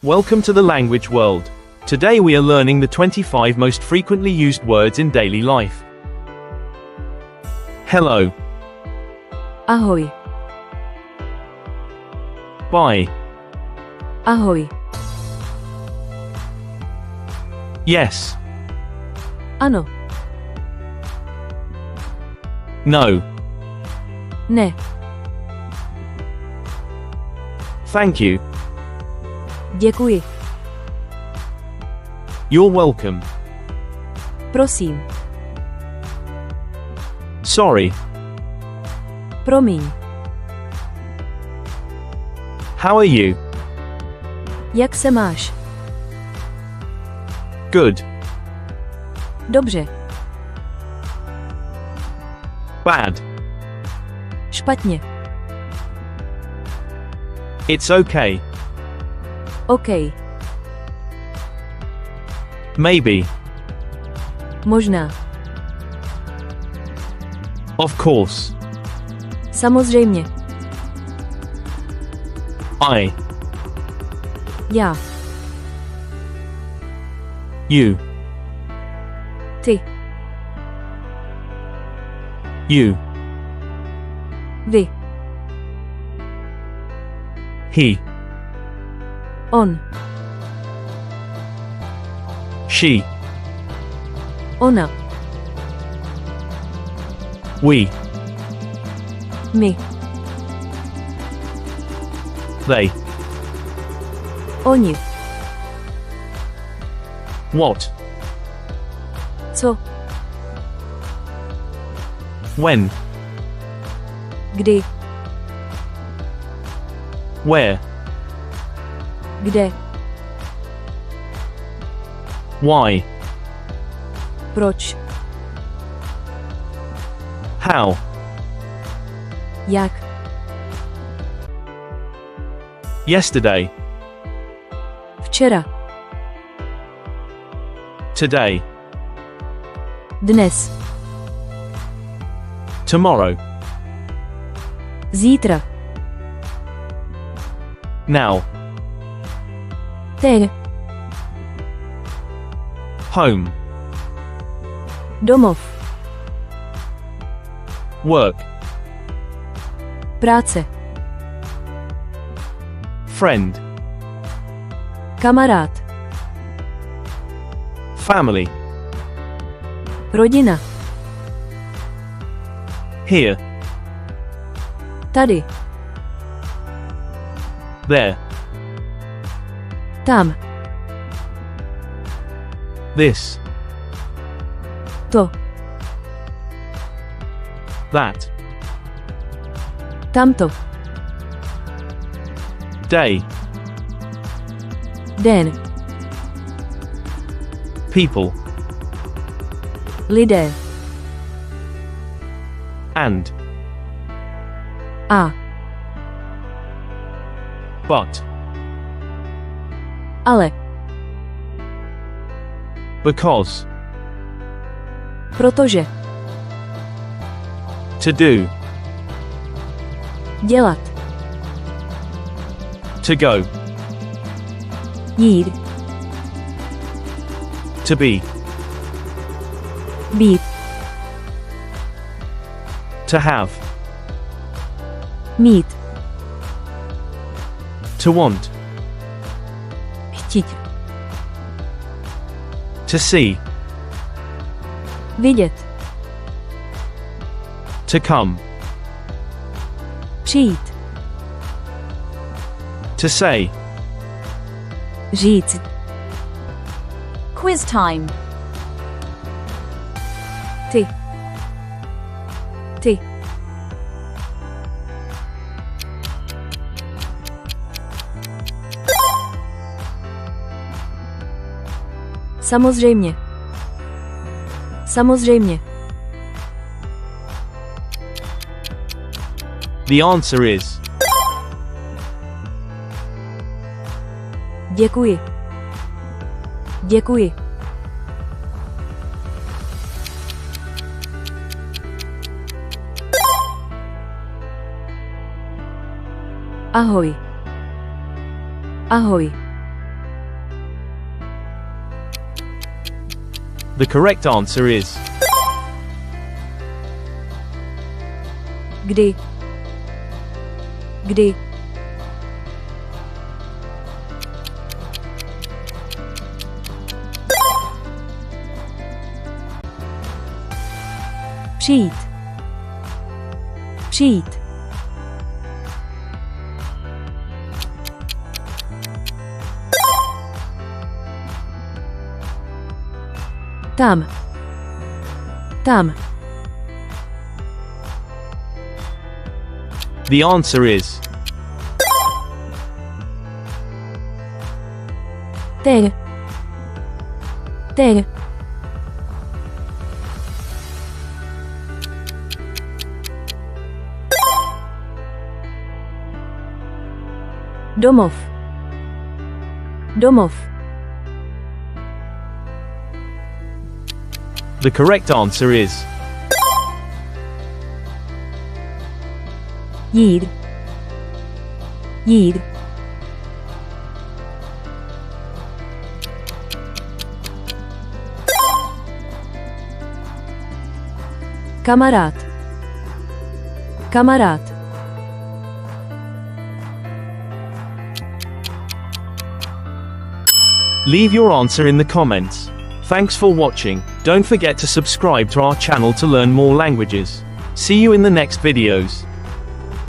Welcome to the language world. Today we are learning the 25 most frequently used words in daily life. Hello. Ahoj. Bye. Ahoj. Yes. Ano. No. Ne. Thank you. Děkuji. You're welcome. Prosím. Sorry. Promiň. How are you? Jak se máš? Good. Dobře. Bad. Špatně. It's okay. OK. Maybe. Možná. Of course. Samozřejmě. I. Já. You. Ty. You. Vy. He. On. She. Ona. We. My. They. Oni. What? Co? When? Kdy? Where? Kde? Why? Proč? How? Jak? Yesterday. Včera. Today. Dnes. Tomorrow. Zítra. Now. Teď. Home. Domov. Work. Práce. Friend. Kamarád. Family. Rodina. Here. Tady. There. Tam. This. To. That. Tamto. Day. Den. People. Lidé. And. A. But. Ale. Because. Protože. To do. Dělat. To go. Jít. To be. Být. To have. Mít. To want. Chtít. To see. Vidět. To come. Přijít. To say. Říct. Quiz time. Ty. Ty. Samozřejmě. Samozřejmě. The answer is. Děkuji. Děkuji. Ahoj. Ahoj. The correct answer is Kdy. Kdy. Přijít. Přijít. Tam. Tam. The answer is Ten. Ten. Domov. Domov. The correct answer is Jít. Jít. Kamarád. Kamarád. Leave your answer in the comments. Thanks for watching. Don't forget to subscribe to our channel to learn more languages. See you in the next videos.